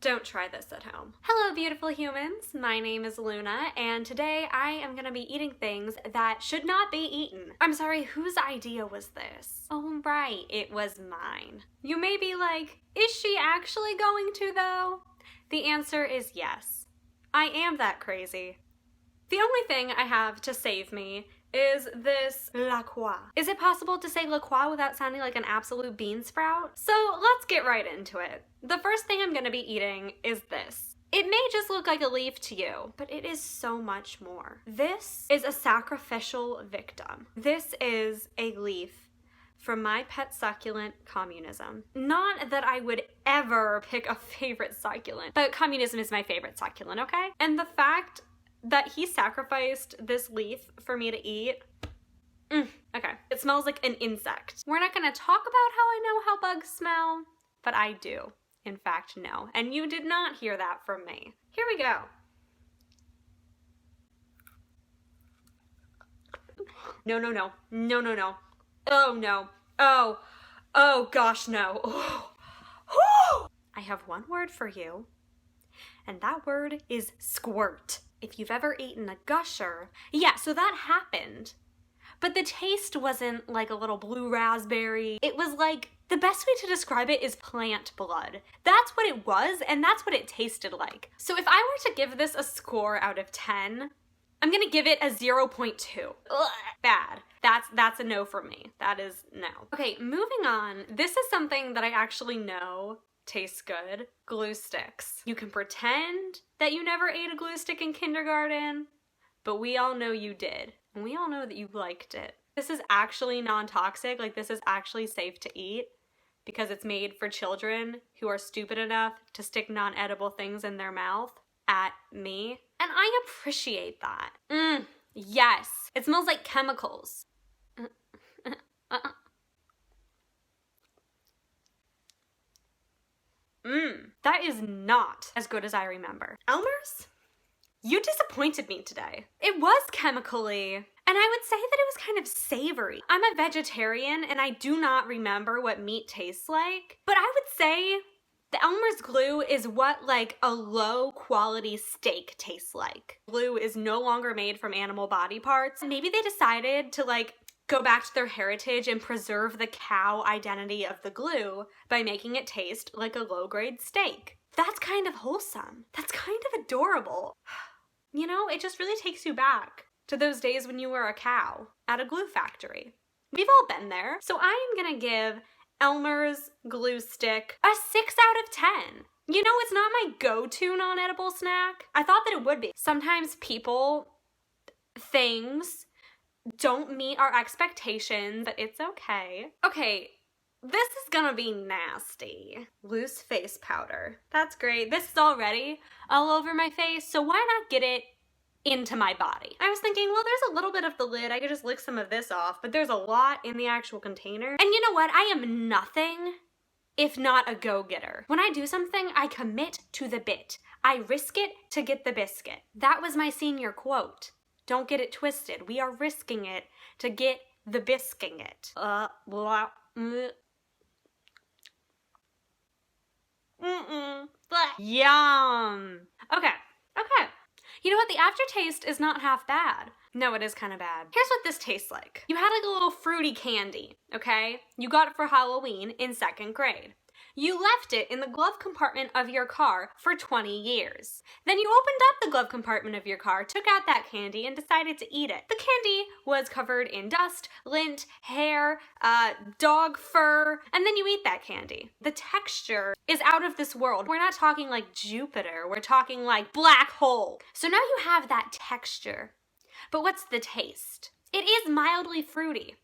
Don't try this at home. Hello, beautiful humans. My name is Luna, and today I am gonna be eating things that should not be eaten. I'm sorry, whose idea was this? Oh, right, it was mine. You may be like, is she actually going to though? The answer is yes. I am that crazy. The only thing I have to save me is this La Croix. Is it possible to say La Croix without sounding like an absolute bean sprout? So let's get right into it. The first thing I'm gonna be eating is this. It may just look like a leaf to you, but it is so much more. This is a sacrificial victim. This is a leaf from my pet succulent, communism. Not that I would ever pick a favorite succulent, but communism is my favorite succulent, okay? And the fact that he sacrificed this leaf for me to eat, okay. It smells like an insect. We're not gonna talk about how I know how bugs smell, but I do, in fact, know. And you did not hear that from me. Here we go. No, no, no, no, no, no. Oh, no. Oh gosh, no. Oh. I have one word for you, and that word is squirt. If you've ever eaten a gusher, yeah, so that happened. But the taste wasn't like a little blue raspberry. It was like, the best way to describe it is plant blood. That's what it was, and that's what it tasted like. So if I were to give this a score out of 10, I'm gonna give it a 0.2. Ugh, bad. That's a no for me. That is no. Okay, moving on. This is something that I actually know tastes good. Glue sticks. You can pretend that you never ate a glue stick in kindergarten, but we all know you did. And we all know that you liked it. This is actually non-toxic, like this is actually safe to eat because it's made for children who are stupid enough to stick non-edible things in their mouth at me. And I appreciate that. Yes. It smells like chemicals. That is not as good as I remember. Elmer's? You disappointed me today. It was chemically, and I would say that it was kind of savory. I'm a vegetarian and I do not remember what meat tastes like, but I would say the Elmer's glue is what like a low quality steak tastes like. Glue is no longer made from animal body parts. Maybe they decided to like go back to their heritage and preserve the cow identity of the glue by making it taste like a low-grade steak. That's kind of wholesome. That's kind of adorable. You know, it just really takes you back to those days when you were a cow at a glue factory. We've all been there. So I am gonna give Elmer's glue stick a 6 out of 10. You know, it's not my go-to non-edible snack. I thought that it would be. Sometimes people, things, don't meet our expectations, but it's okay. Okay, this is gonna be nasty. Loose face powder. That's great. This is already all over my face, so why not get it into my body? I was thinking, well, there's a little bit of the lid. I could just lick some of this off, but there's a lot in the actual container. And you know what? I am nothing if not a go-getter. When I do something, I commit to the bit. I risk it to get the biscuit. That was my senior quote. Don't get it twisted. We are risking it to get the bisking it. Yum. Okay. You know what? The aftertaste is not half bad. No, it is kind of bad. Here's what this tastes like. You had like a little fruity candy, okay? You got it for Halloween in 2nd grade. You left it in the glove compartment of your car for 20 years. Then you opened up the glove compartment of your car, took out that candy, and decided to eat it. The candy was covered in dust, lint, hair, dog fur, and then you eat that candy. The texture is out of this world. We're not talking like Jupiter, we're talking like black hole. So now you have that texture. But what's the taste? It is mildly fruity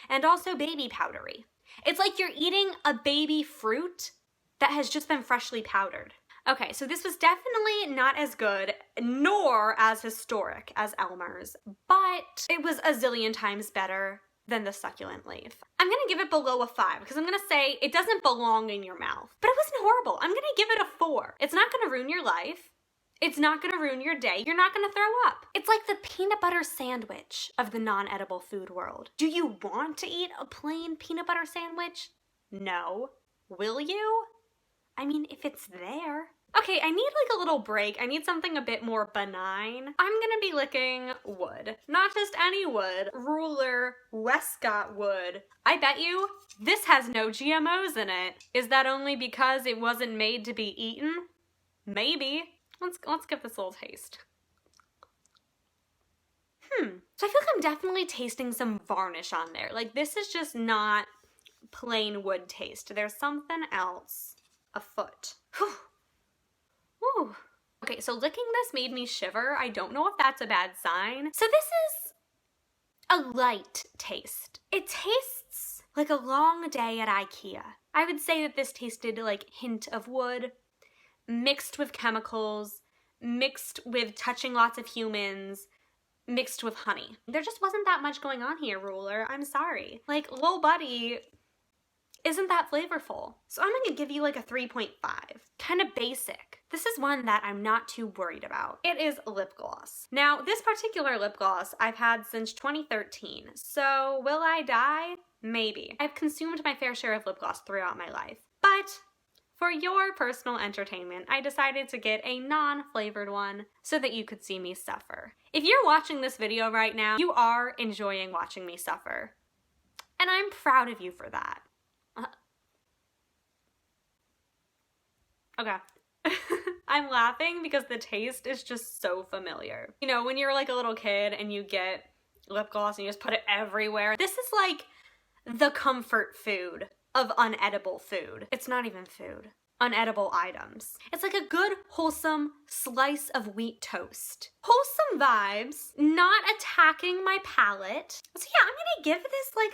and also baby powdery. It's like you're eating a baby fruit that has just been freshly powdered. Okay, so this was definitely not as good nor as historic as Elmer's, but it was a zillion times better than the succulent leaf. I'm gonna give it below a 5 because I'm gonna say it doesn't belong in your mouth, but it wasn't horrible. I'm gonna give it a 4. It's not gonna ruin your life. It's not gonna ruin your day. You're not gonna throw up. It's like the peanut butter sandwich of the non-edible food world. Do you want to eat a plain peanut butter sandwich? No. Will you? I mean, if it's there. Okay, I need like a little break. I need something a bit more benign. I'm gonna be licking wood. Not just any wood, ruler Westcott wood. I bet you this has no GMOs in it. Is that only because it wasn't made to be eaten? Maybe. Let's give this a little taste. So I feel like I'm definitely tasting some varnish on there. Like, this is just not plain wood taste. There's something else afoot. Whew. Whew. Okay, so licking this made me shiver. I don't know if that's a bad sign. So this is a light taste. It tastes like a long day at IKEA. I would say that this tasted like hint of wood, mixed with chemicals, mixed with touching lots of humans, mixed with honey. There just wasn't that much going on here, ruler. I'm sorry. Like, Lil Buddy isn't that flavorful. So I'm gonna give you like a 3.5. Kind of basic. This is one that I'm not too worried about. It is lip gloss. Now, this particular lip gloss I've had since 2013. So will I die? Maybe. I've consumed my fair share of lip gloss throughout my life. But for your personal entertainment, I decided to get a non-flavored one so that you could see me suffer. If you're watching this video right now, you are enjoying watching me suffer. And I'm proud of you for that. Okay. I'm laughing because the taste is just so familiar. You know, when you're like a little kid and you get lip gloss and you just put it everywhere. This is like the comfort food of unedible food. It's not even food. Unedible items. It's like a good, wholesome slice of wheat toast. Wholesome vibes, not attacking my palate. So yeah, I'm gonna give this like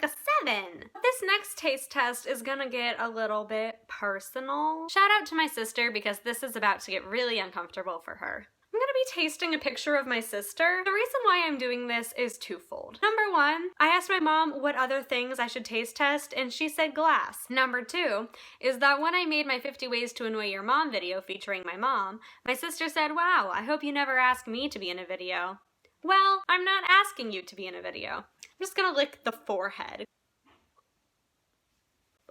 a 7. This next taste test is gonna get a little bit personal. Shout out to my sister because this is about to get really uncomfortable for her. I'm gonna be tasting a picture of my sister. The reason why I'm doing this is twofold. Number one, I asked my mom what other things I should taste test, and she said glass. Number two is that when I made my 50 Ways to Annoy Your Mom video featuring my mom, my sister said, "Wow, I hope you never ask me to be in a video." Well, I'm not asking you to be in a video. I'm just gonna lick the forehead.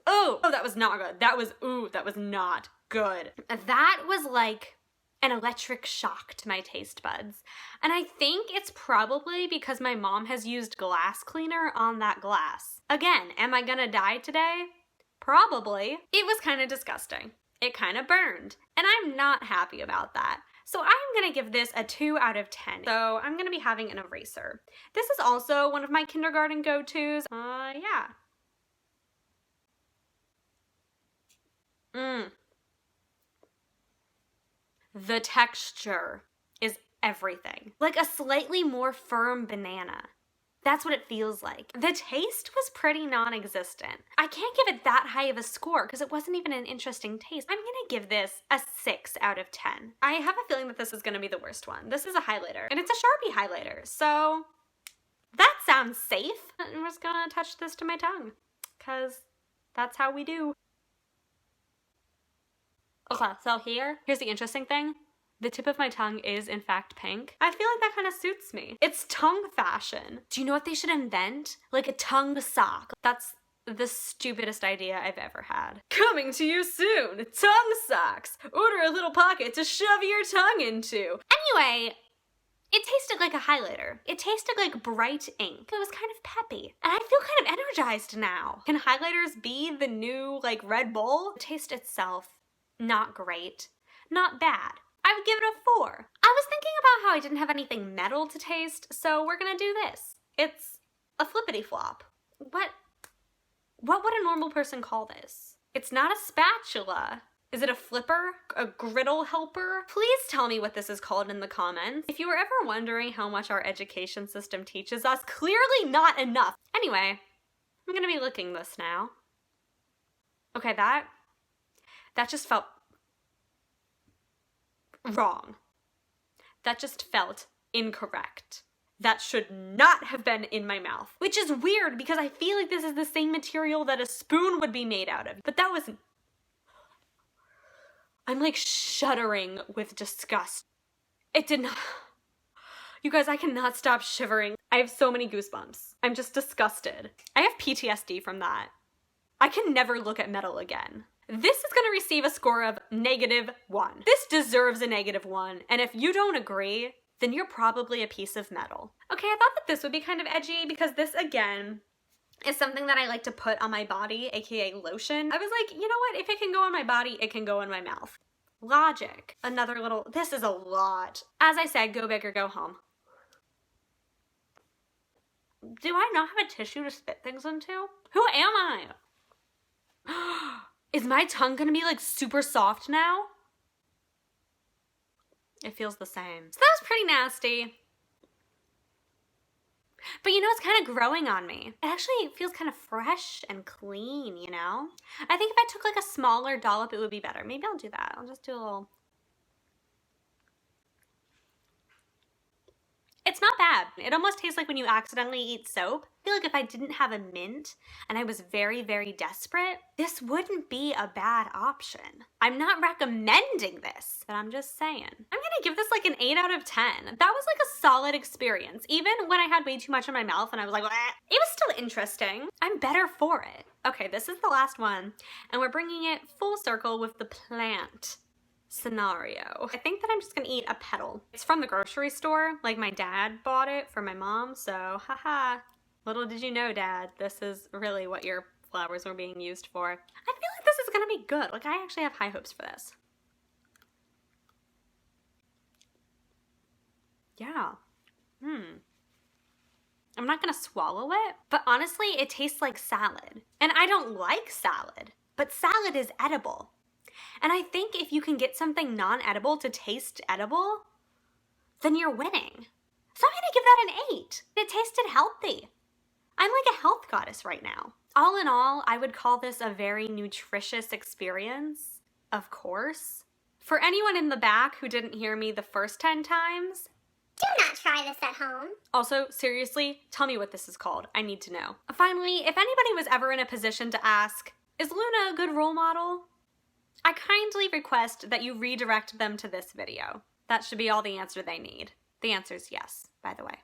Oh, that was not good. That was not good. That was like an electric shock to my taste buds. And I think it's probably because my mom has used glass cleaner on that glass. Again, am I gonna die today? Probably. It was kind of disgusting. It kind of burned. And I'm not happy about that. So I'm gonna give this a 2 out of 10. So I'm gonna be having an eraser. This is also one of my kindergarten go-tos. Yeah. The texture is everything. Like a slightly more firm banana. That's what it feels like. The taste was pretty non-existent. I can't give it that high of a score because it wasn't even an interesting taste. I'm gonna give this a 6 out of 10. I have a feeling that this is gonna be the worst one. This is a highlighter, and it's a Sharpie highlighter, so that sounds safe. I'm just gonna touch this to my tongue because that's how we do. Okay, so here's the interesting thing. The tip of my tongue is in fact pink. I feel like that kind of suits me. It's tongue fashion. Do you know what they should invent? Like a tongue sock. That's the stupidest idea I've ever had. Coming to you soon, tongue socks. Order a little pocket to shove your tongue into. Anyway, it tasted like a highlighter. It tasted like bright ink. It was kind of peppy. And I feel kind of energized now. Can highlighters be the new like Red Bull? The taste itself, not great, not bad. I would give it a 4. I was thinking about how I didn't have anything metal to taste, so we're gonna do this. It's a flippity flop. What would a normal person call this? It's not a spatula. Is it a flipper? A griddle helper? Please tell me what this is called in the comments. If you were ever wondering how much our education system teaches us, clearly not enough. Anyway, I'm gonna be licking this now. Okay, that just felt wrong. That just felt incorrect. That should not have been in my mouth. Which is weird because I feel like this is the same material that a spoon would be made out of. But that was... I'm like shuddering with disgust. It did not... You guys, I cannot stop shivering. I have so many goosebumps. I'm just disgusted. I have PTSD from that. I can never look at metal again. This is gonna receive a score of -1. This deserves a -1, and if you don't agree, then you're probably a piece of metal. Okay, I thought that this would be kind of edgy because this, again, is something that I like to put on my body, aka lotion. I was like, you know what? If it can go on my body, it can go in my mouth. Logic. Another little, this is a lot. As I said, go big or go home. Do I not have a tissue to spit things into? Who am I? Is my tongue gonna be like super soft now? It feels the same. So that was pretty nasty. But you know, it's kind of growing on me. It actually feels kind of fresh and clean, you know? I think if I took like a smaller dollop, it would be better. Maybe I'll do that. I'll just do a little. It's not bad. It almost tastes like when you accidentally eat soap. I feel like if I didn't have a mint and I was very, very desperate, this wouldn't be a bad option. I'm not recommending this, but I'm just saying. I'm gonna give this like an 8 out of 10. That was like a solid experience. Even when I had way too much in my mouth and I was like, "Bleh," it was still interesting. I'm better for it. Okay, this is the last one, and we're bringing it full circle with the plant scenario. I think that I'm just gonna eat a petal. It's from the grocery store. Like my dad bought it for my mom, so haha. Little did you know, Dad, this is really what your flowers were being used for. I feel like this is gonna be good. Like I actually have high hopes for this. Yeah. I'm not gonna swallow it, but honestly, it tastes like salad. And I don't like salad, but salad is edible. And I think if you can get something non-edible to taste edible, then you're winning. So I'm gonna give that an 8. It tasted healthy. I'm like a health goddess right now. All in all, I would call this a very nutritious experience, of course. For anyone in the back who didn't hear me the first 10 times, do not try this at home. Also, seriously, tell me what this is called. I need to know. Finally, if anybody was ever in a position to ask, is Luna a good role model? I kindly request that you redirect them to this video. That should be all the answer they need. The answer is yes, by the way.